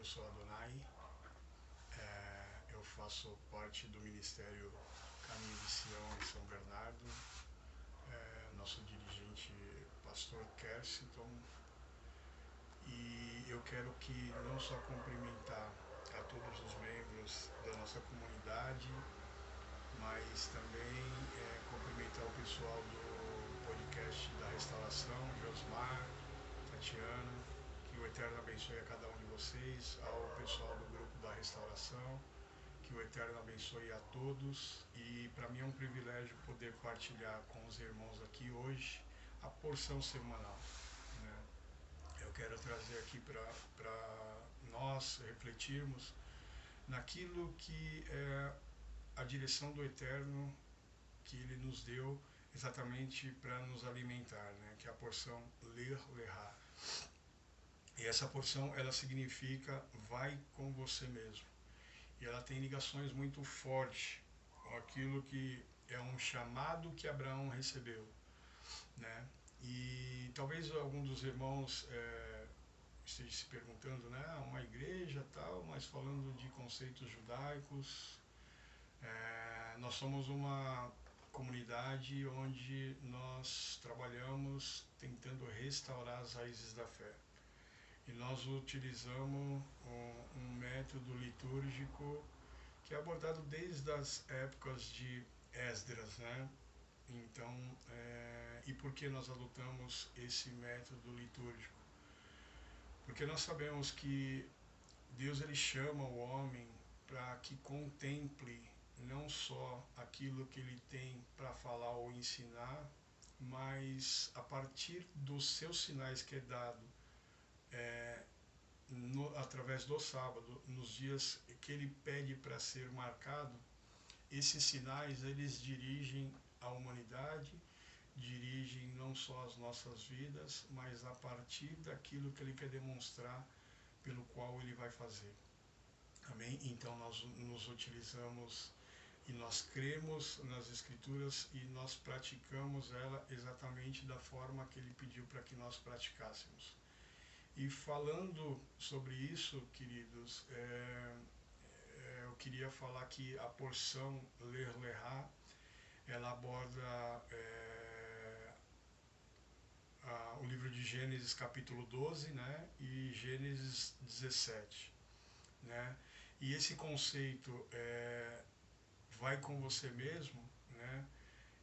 eu sou Adonai, eu faço parte do Ministério Caminho de Sião em São Bernardo, nosso dirigente pastor Kersiton, e eu quero que não só cumprimentar a todos os membros da nossa comunidade, mas também cumprimentar o pessoal do podcast da Restauração, Josmar, Tatiana, que o Eterno abençoe a cada um de vocês, ao pessoal do grupo da Restauração, que o Eterno abençoe a todos, e para mim é um privilégio poder partilhar com os irmãos aqui hoje a porção semanal, né? Eu quero trazer aqui para nós refletirmos naquilo que é a direção do Eterno que Ele nos deu exatamente para nos alimentar, né? Que é a porção Ler Lerá. E essa porção, ela significa vai com você mesmo. E ela tem ligações muito fortes com aquilo que é um chamado que Abraão recebeu, né? E talvez algum dos irmãos esteja se perguntando, né? Uma igreja tal, mas falando de conceitos judaicos. Nós somos uma comunidade onde nós trabalhamos tentando restaurar as raízes da fé. E nós utilizamos um método litúrgico que é abordado desde as épocas de Esdras, né? Então, e por que nós adotamos esse método litúrgico? Porque nós sabemos que Deus ele chama o homem para que contemple não só aquilo que ele tem para falar ou ensinar, mas a partir dos seus sinais que é dado através do sábado, nos dias que ele pede para ser marcado, esses sinais eles dirigem a humanidade, dirigem não só as nossas vidas, mas a partir daquilo que ele quer demonstrar pelo qual ele vai fazer. Amém? Então nós nos utilizamos e nós cremos nas Escrituras e nós praticamos ela exatamente da forma que ele pediu para que nós praticássemos. E falando sobre isso, queridos, eu queria falar que a porção Ler Lerá, ela aborda o livro de Gênesis capítulo 12, né, e Gênesis 17. Né? E esse conceito vai com você mesmo, né?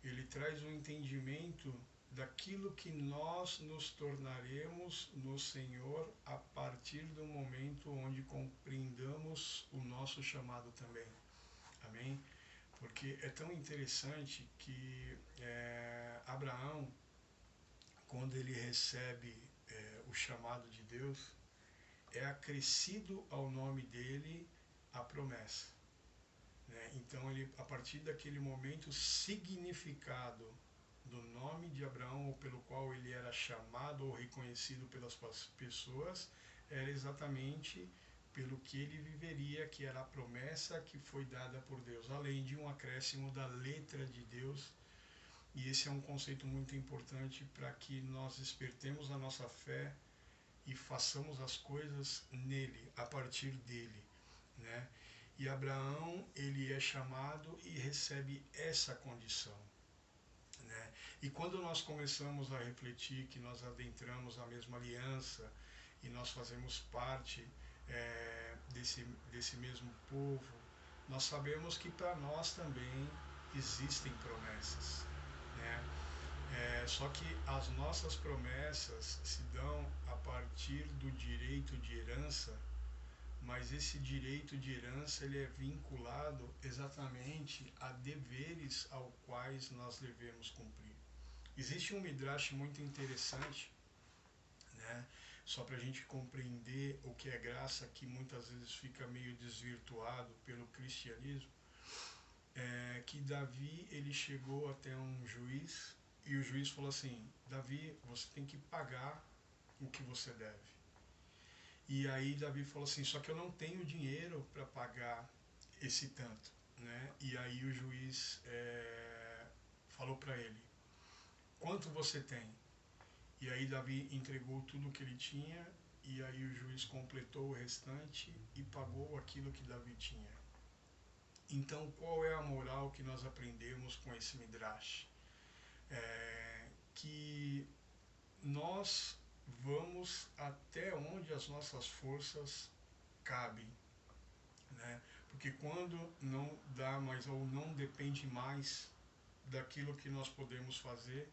Ele traz um entendimento daquilo que nós nos tornaremos no Senhor a partir do momento onde compreendamos o nosso chamado também. Amém? Porque é tão interessante que Abraão, quando ele recebe o chamado de Deus, é acrescido ao nome dele a promessa. Né? Então, ele, a partir daquele momento, o significado do nome de Abraão, ou pelo qual ele era chamado ou reconhecido pelas pessoas, era exatamente pelo que ele viveria, que era a promessa que foi dada por Deus, além de um acréscimo da letra de Deus. E esse é um conceito muito importante para que nós despertemos a nossa fé e façamos as coisas nele, a partir dele, né? E Abraão, ele é chamado e recebe essa condição, né? E quando nós começamos a refletir que nós adentramos a mesma aliança e nós fazemos parte desse mesmo povo, nós sabemos que para nós também existem promessas, né? Só que as nossas promessas se dão a partir do direito de herança, mas esse direito de herança ele é vinculado exatamente a deveres ao quais nós devemos cumprir. Existe um midrash muito interessante, né? Só para a gente compreender o que é graça, que muitas vezes fica meio desvirtuado pelo cristianismo, que Davi ele chegou até um juiz e o juiz falou assim: Davi, você tem que pagar o que você deve. E aí Davi falou assim: só que eu não tenho dinheiro para pagar esse tanto, né? E aí o juiz falou para ele: quanto você tem? E aí Davi entregou tudo o que ele tinha e aí o juiz completou o restante e pagou aquilo que Davi tinha. Então, qual é a moral que nós aprendemos com esse Midrash? Que nós vamos até onde as nossas forças cabem, né? Porque quando não dá mais ou não depende mais daquilo que nós podemos fazer,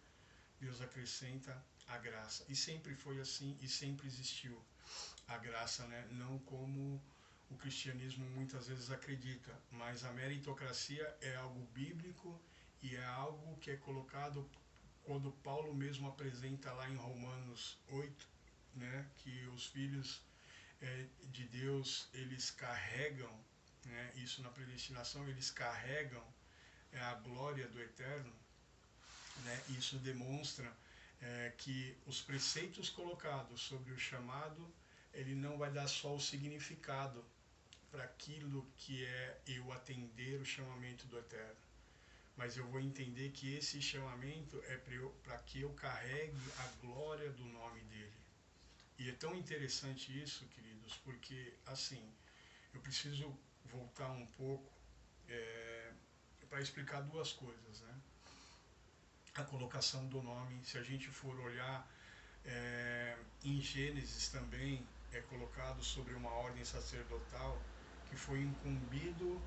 Deus acrescenta a graça. E sempre foi assim e sempre existiu a graça, né? Não como o cristianismo muitas vezes acredita, mas a meritocracia é algo bíblico e é algo que é colocado quando Paulo mesmo apresenta lá em Romanos 8, né, que os filhos de Deus, eles carregam, né, isso na predestinação, eles carregam a glória do Eterno, né, isso demonstra que os preceitos colocados sobre o chamado, ele não vai dar só o significado para aquilo que é eu atender o chamamento do Eterno, mas eu vou entender que esse chamamento é para que eu carregue a glória do nome dele. E é tão interessante isso, queridos, porque assim, eu preciso voltar um pouco para explicar duas coisas, né? A colocação do nome, se a gente for olhar em Gênesis também é colocado sobre uma ordem sacerdotal que foi incumbido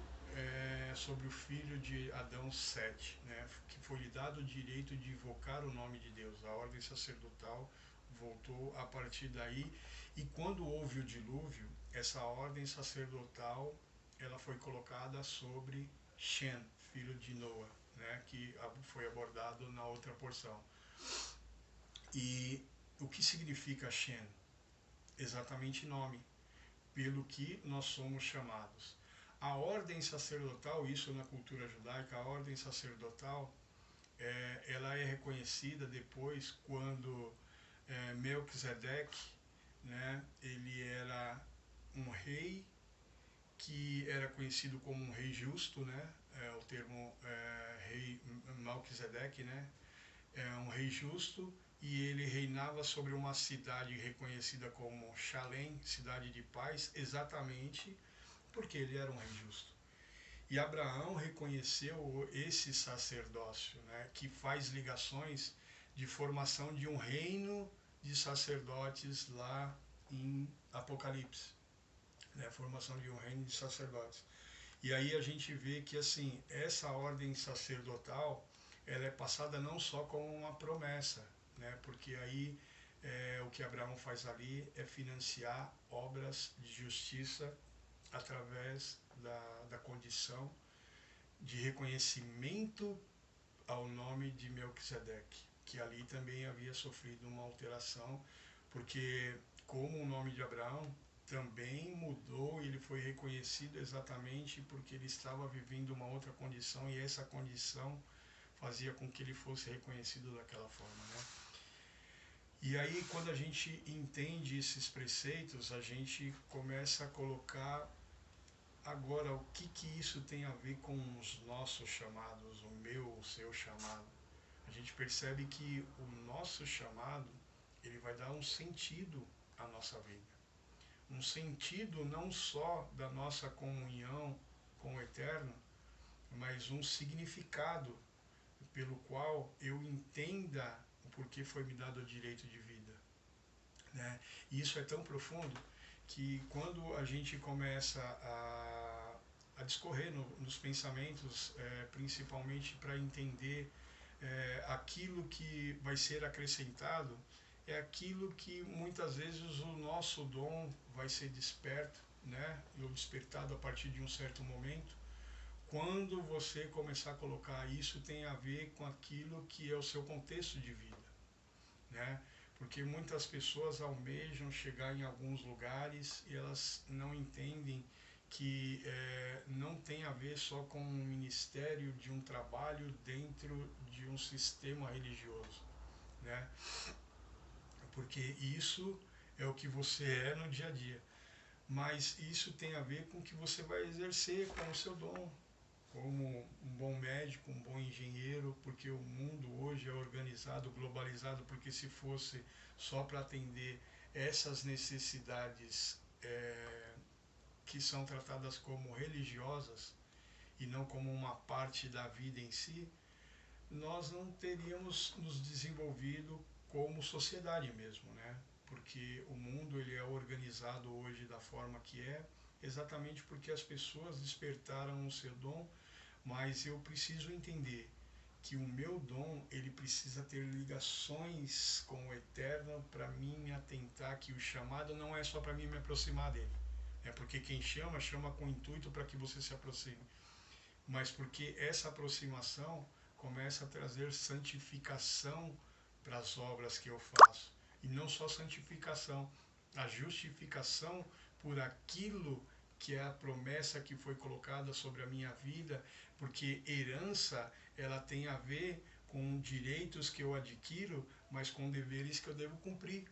sobre o filho de Adão Sete, né, que foi lhe dado o direito de invocar o nome de Deus. A ordem sacerdotal voltou a partir daí, e quando houve o dilúvio, essa ordem sacerdotal ela foi colocada sobre Shem, filho de Noa, né, que foi abordado na outra porção. E o que significa Shem? Exatamente nome, pelo que nós somos chamados. A ordem sacerdotal, isso na cultura judaica, a ordem sacerdotal, ela é reconhecida depois quando Melquisedeque, né, ele era um rei que era conhecido como um rei justo, né, o termo rei Melquisedeque, né, é um rei justo, e ele reinava sobre uma cidade reconhecida como Shalem, cidade de paz, exatamente porque ele era um rei justo. E Abraão reconheceu esse sacerdócio, né, que faz ligações de formação de um reino de sacerdotes lá em Apocalipse, né, formação de um reino de sacerdotes. E aí a gente vê que assim, essa ordem sacerdotal, ela é passada não só como uma promessa, né, porque aí o que Abraão faz ali é financiar obras de justiça através da condição de reconhecimento ao nome de Melquisedeque, que ali também havia sofrido uma alteração, porque como o nome de Abraão também mudou, ele foi reconhecido exatamente porque ele estava vivendo uma outra condição, e essa condição fazia com que ele fosse reconhecido daquela forma, né? E aí, quando a gente entende esses preceitos, a gente começa a colocar agora o que isso tem a ver com os nossos chamados, o meu, o seu chamado. A gente percebe que o nosso chamado, ele vai dar um sentido à nossa vida. Um sentido não só da nossa comunhão com o Eterno, mas um significado pelo qual eu entenda o porquê foi me dado o direito de vida, né? E isso é tão profundo que quando a gente começa a discorrer nos pensamentos, principalmente para entender aquilo que vai ser acrescentado, é aquilo que muitas vezes o nosso dom vai ser desperto, né, ou despertado a partir de um certo momento. Quando você começar a colocar isso, tem a ver com aquilo que é o seu contexto de vida, né? Porque muitas pessoas almejam chegar em alguns lugares e elas não entendem que não tem a ver só com um ministério de um trabalho dentro de um sistema religioso, né? Porque isso é o que você é no dia a dia, mas isso tem a ver com o que você vai exercer com o seu dom, como um bom médico, um bom engenheiro, porque o mundo hoje é organizado, globalizado, porque se fosse só para atender essas necessidades que são tratadas como religiosas e não como uma parte da vida em si, nós não teríamos nos desenvolvido como sociedade mesmo, né? Porque o mundo ele é organizado hoje da forma que é, exatamente porque as pessoas despertaram o seu dom, mas eu preciso entender que o meu dom ele precisa ter ligações com o eterno para mim me atentar que o chamado não é só para mim me aproximar dele. É porque quem chama, chama com intuito para que você se aproxime. Mas porque essa aproximação começa a trazer santificação para as obras que eu faço. E não só santificação, a justificação por aquilo que é a promessa que foi colocada sobre a minha vida, porque herança ela tem a ver com direitos que eu adquiro, mas com deveres que eu devo cumprir,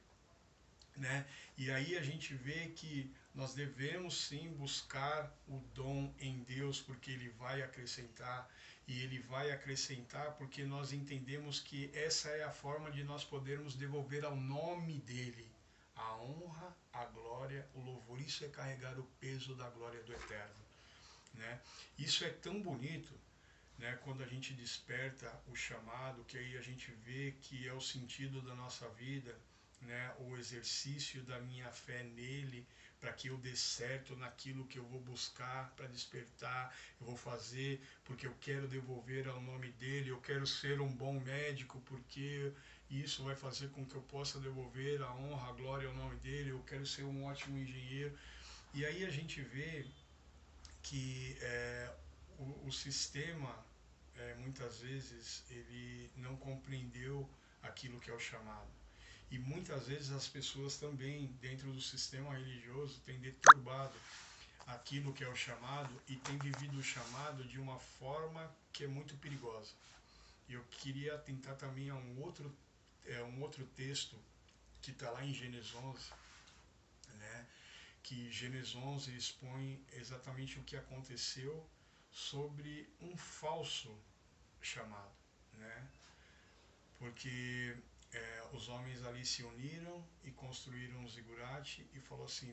né? E aí a gente vê que nós devemos sim buscar o dom em Deus, porque Ele vai acrescentar, e Ele vai acrescentar porque nós entendemos que essa é a forma de nós podermos devolver ao nome dEle a honra, a glória, o louvor. Isso é carregar o peso da glória do Eterno, né? Isso é tão bonito, né, quando a gente desperta o chamado, que aí a gente vê que é o sentido da nossa vida, né, o exercício da minha fé nele, para que eu dê certo naquilo que eu vou buscar para despertar, eu vou fazer porque eu quero devolver ao nome dele, eu quero ser um bom médico porque isso vai fazer com que eu possa devolver a honra, a glória ao nome dele, eu quero ser um ótimo engenheiro. E aí a gente vê que o sistema muitas vezes ele não compreendeu aquilo que é o chamado. E muitas vezes as pessoas também, dentro do sistema religioso, têm deturbado aquilo que é o chamado e têm vivido o chamado de uma forma que é muito perigosa. E eu queria atentar também a um outro texto que está lá em Gênesis 11, né? Que Gênesis 11 expõe exatamente o que aconteceu sobre um falso chamado, né? Porque os homens ali se uniram e construíram um zigurate e falou assim,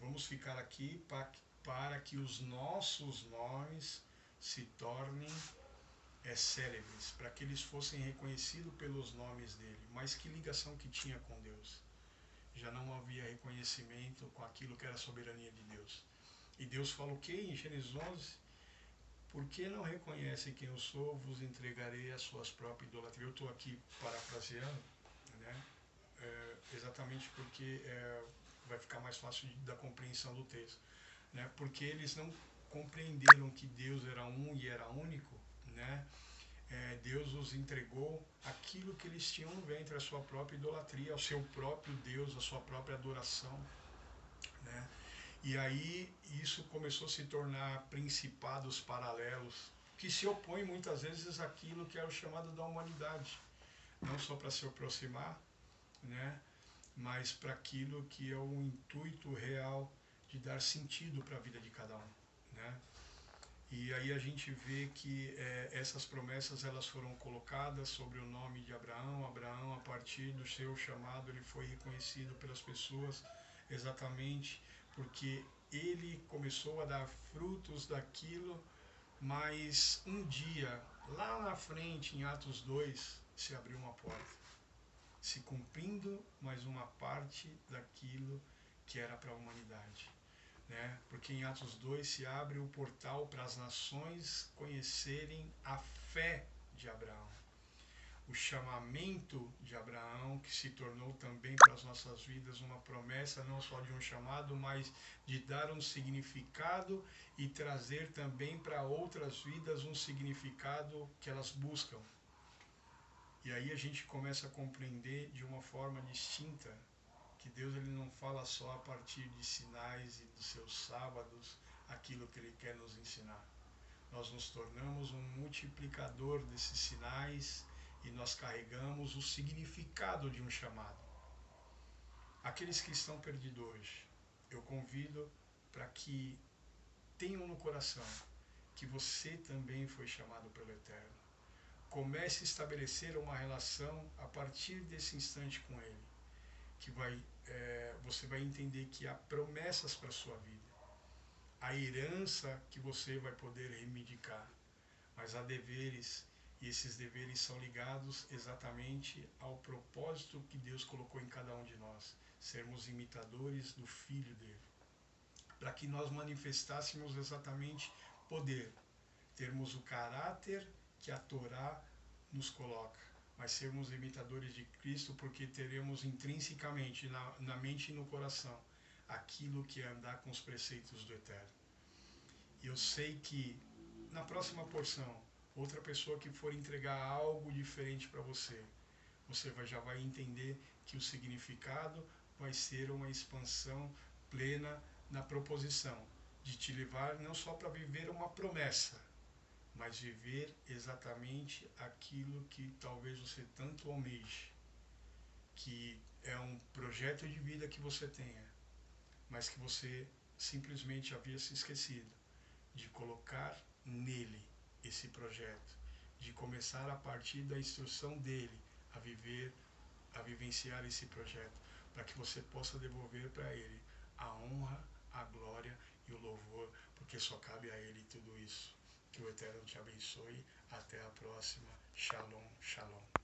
vamos ficar aqui para que os nossos nomes se tornem célebres, para que eles fossem reconhecidos pelos nomes dele. Mas que ligação que tinha com Deus? Já não havia reconhecimento com aquilo que era a soberania de Deus. E Deus fala o que em Gênesis 11? Por que não reconhecem quem eu sou, vos entregarei as suas próprias idolatrias. Eu estou aqui parafraseando, né? Exatamente porque vai ficar mais fácil da compreensão do texto, né? Porque eles não compreenderam que Deus era um e era único, né? Deus os entregou aquilo que eles tinham no ventre, a sua própria idolatria, ao seu próprio Deus, a sua própria adoração, né? E aí isso começou a se tornar principados paralelos que se opõem muitas vezes àquilo que é o chamado da humanidade, não só para se aproximar, né, mas para aquilo que é o intuito real de dar sentido para a vida de cada um, né? E aí a gente vê que essas promessas elas foram colocadas sobre o nome de Abraão. Abraão, a partir do seu chamado, ele foi reconhecido pelas pessoas exatamente porque ele começou a dar frutos daquilo, mas um dia, lá na frente, em Atos 2, se abriu uma porta, se cumprindo mais uma parte daquilo que era para a humanidade, né? Porque em Atos 2 se abre o portal para as nações conhecerem a fé de Abraão, o chamamento de Abraão, que se tornou também para as nossas vidas uma promessa, não só de um chamado, mas de dar um significado e trazer também para outras vidas um significado que elas buscam. E aí a gente começa a compreender de uma forma distinta que Deus ele não fala só a partir de sinais e dos seus sábados aquilo que ele quer nos ensinar. Nós nos tornamos um multiplicador desses sinais e nós carregamos o significado de um chamado. Aqueles que estão perdidos hoje, eu convido para que tenham no coração que você também foi chamado pelo Eterno. Comece a estabelecer uma relação a partir desse instante com Ele. que você vai entender que há promessas para a sua vida, há herança que você vai poder reivindicar, mas há deveres, e esses deveres são ligados exatamente ao propósito que Deus colocou em cada um de nós, sermos imitadores do Filho dele, para que nós manifestássemos exatamente poder, termos o caráter que a Torá nos coloca, mas sermos imitadores de Cristo porque teremos intrinsecamente na mente e no coração aquilo que é andar com os preceitos do Eterno. E eu sei que na próxima porção, outra pessoa que for entregar algo diferente para você, você já vai entender que o significado vai ser uma expansão plena na proposição de te levar não só para viver uma promessa, mas viver exatamente aquilo que talvez você tanto almeje, que é um projeto de vida que você tenha, mas que você simplesmente havia se esquecido de colocar nele esse projeto, de começar a partir da instrução dele a vivenciar esse projeto, para que você possa devolver para ele a honra, a glória e o louvor, porque só cabe a ele tudo isso. Que o Eterno te abençoe. Até a próxima. Shalom, shalom.